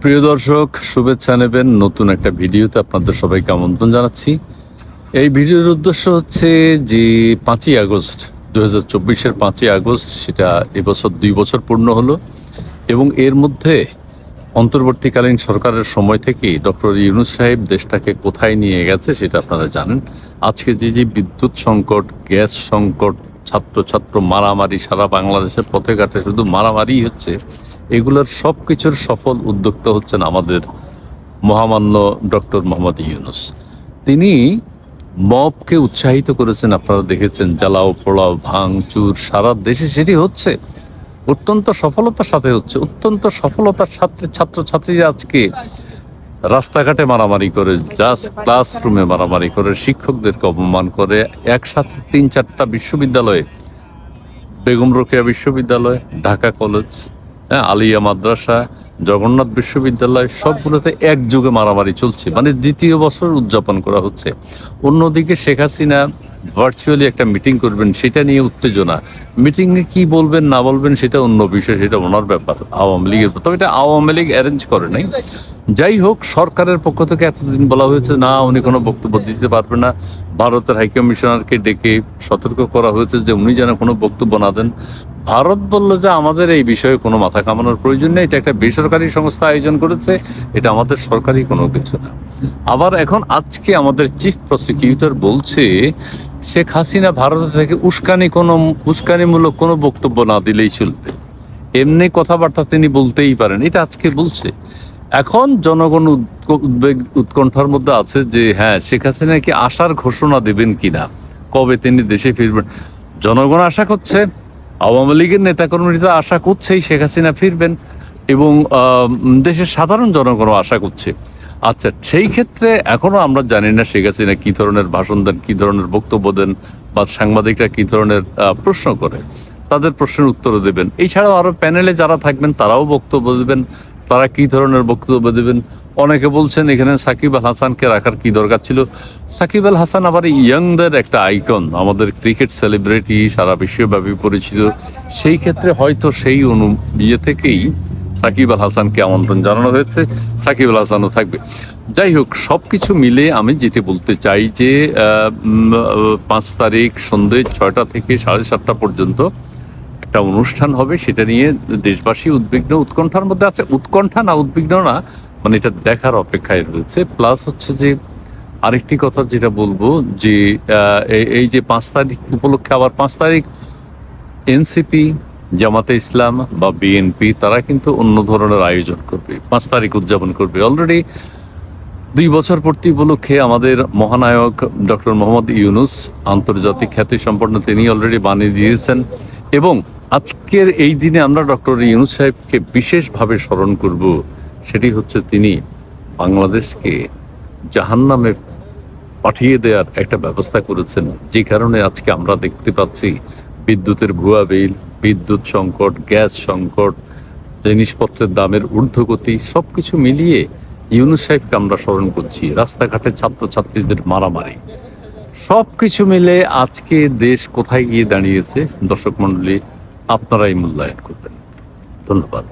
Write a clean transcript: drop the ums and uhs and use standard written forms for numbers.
প্রিয় দর্শক, শুভেচ্ছা নেবেন নতুন একটা ভিডিওতে আপনাদের সবাইকে আমন্ত্রণ জানাচ্ছি। এই ভিডিওর উদ্দেশ্য হচ্ছে যে 5ই আগস্ট 2024-এর 5ই আগস্ট, সেটা এবছর 2 বছর পূর্ণ হলো এবং এর মধ্যে অন্তর্বর্তীকালীন সরকারের সময় থেকেই ডক্টর ইউনূস সাহেব দেশটাকে কোথায় নিয়ে গেছে সেটা আপনারা জানেন। আজকে যে বিদ্যুৎ সংকট, গ্যাস সংকট, ছাত্র মারামারি, সারা বাংলাদেশের পথে ঘাটে শুধু মারামারিই হচ্ছে, এগুলোর সব কিছুর সফল উদ্যোক্তা হচ্ছেন আমাদের মহামান্য ডক্টর মোহাম্মদ ইউনূস। তিনি মবকে উৎসাহিত করেছেন, আপনারা দেখেছেন, জ্বালাও পোড়াও ভাঙচুর সারা দেশে সেটি হচ্ছে, অত্যন্ত সফলতার সাথে হচ্ছে। অত্যন্ত সফলতার সাথে ছাত্রছাত্রীরা আজকে রাস্তাঘাটে মারামারি করে, জাস্ট ক্লাসরুমে মারামারি করে, শিক্ষকদেরকে অপমান করে, একসাথে 3-4টা বিশ্ববিদ্যালয়ে, বেগম রোকেয়া বিশ্ববিদ্যালয়, ঢাকা কলেজ, আলিয়া মাদ্রাসা, জগন্নাথ বিশ্ববিদ্যালয়, সবগুলোতে একযোগে মারামারি চলছে, মানে দ্বিতীয় বছর উদযাপন করা হচ্ছে। অন্যদিকে শেখ হাসিনা ভার্চুয়ালি একটা মিটিং করবেন, সেটা নিয়ে উত্তেজনা। মিটিংয়ে কি বলবেন না বলবেন সেটা অন্য বিষয়, সেটা ওনার ব্যাপার, আওয়ামী লীগের। তবে এটা আওয়ামী লীগ অ্যারেঞ্জ করে নাই। যাই হোক, সরকারের পক্ষ থেকে এতদিন বলা হয়েছে না, উনি কোনো বক্তব্য দিতে পারবে না। ভারতের হাইকমিশনারকে ডেকে সতর্ক করা হয়েছে যে উনি যেন কোনো বক্তব্য না দেন। ভারত বলল যে আমাদের এই বিষয়ে কোনো মাথা কামানোর প্রয়োজন নেই, এটা একটা বেসরকারি সংস্থা আয়োজন করেছে, এটা আমাদের সরকারি কোনো কিছু না। আবার এখন আজকে আমাদের চিফ প্রসিকিউটর বলছে শেখ হাসিনা ভারত থেকে উস্কানিমূলক কোনো বক্তব্য না দিলেই চলবে, এমনি কথাবার্তা তিনি বলতেই পারেন, এটা আজকে বলছে। এখন জনগণ উৎকণ্ঠার মধ্যে আছে যে হ্যাঁ, শেখ হাসিনা কি আসার ঘোষণা দেবেন কিনা, কবে তিনি দেশে ফিরবেন। জনগণ আশা করছে, আওয়ামী লীগের নেতাকর্মীরা আশা করছেই শেখ হাসিনা ফিরবেন, এবং দেশের সাধারণ জনগণও আশা করছে। আচ্ছা, সেই ক্ষেত্রে এখনো আমরা জানি না শেখ হাসিনা কি ধরনের ভাষণ দেন, কি ধরনের বক্তব্য দেন, বা সাংবাদিকরা কি ধরনের প্রশ্ন করে, তাদের প্রশ্নের উত্তরও দেবেন। এছাড়াও আরো প্যানেলে যারা থাকবেন তারাও বক্তব্য দেবেন, তারা কি ধরনের বক্তব্য দেবেন। অনেকে বলছেন এখানে সাকিব আল হাসানকে রাখার কি দরকার ছিল। সাকিব আল হাসান আবার ইয়াংদের একটা আইকন, আমাদের ক্রিকেট সেলিব্রিটি, সারা বিশ্বব্যাপী পরিচিত। সেই ক্ষেত্রে হয়তো সেই ইয়ে থেকেই সাকিব আল হাসানকে আমন্ত্রণ জানানো হয়েছে, সাকিব আল হাসানও থাকবে। যাই হোক, সবকিছু মিলে আমি যেটি বলতে চাই যে 5 তারিখ সন্ধ্যে 6টা থেকে 7:30 পর্যন্ত একটা অনুষ্ঠান হবে, সেটা নিয়ে দেশবাসী উদ্বিগ্ন, উৎকণ্ঠার মধ্যে আছে। উৎকণ্ঠা না, উদ্বিগ্ন না, মানে এটা দেখার অপেক্ষায় রয়েছে। প্লাস হচ্ছে যে আরেকটি কথা যেটা বলবো যে এই যে 5 তারিখ উপলক্ষে, আবার 5 তারিখ এনসিপি, জামাতে ইসলাম বা বিএনপি তারা কিন্তু অন্য ধরনের আয়োজন করবে, 5 তারিখ উদযাপন করবে। অলরেডি 2 বছর পূর্তি উপলক্ষে আমাদের মহানায়ক ডক্টর মোহাম্মদ ইউনূস, আন্তর্জাতিক খ্যাতি সম্পন্ন, তিনি অলরেডি বানিয়ে দিয়েছেন। এবং আজকের এই দিনে আমরা ডক্টর ইউনূস সাহেবকে বিশেষভাবে স্মরণ করব, সেটি হচ্ছে তিনি বাংলাদেশকে জাহান্নামে পাঠিয়ে দেওয়ার একটা ব্যবস্থা করেছেন, যে কারণে আজকে আমরা দেখতে পাচ্ছি বিদ্যুতের ভুয়া বিল, বিদ্যুৎ সংকট, গ্যাস সংকট, জিনিসপত্রের দামের ঊর্ধ্বগতি, সবকিছু মিলিয়ে ইউনূস সাহেবকে আমরা স্মরণ করছি। রাস্তাঘাটে ছাত্রছাত্রীদের মারামারি, সবকিছু মিলে আজকে দেশ কোথায় গিয়ে দাঁড়িয়েছে, দর্শক মণ্ডলী আপনারাই মূল্যায়ন করবেন। ধন্যবাদ।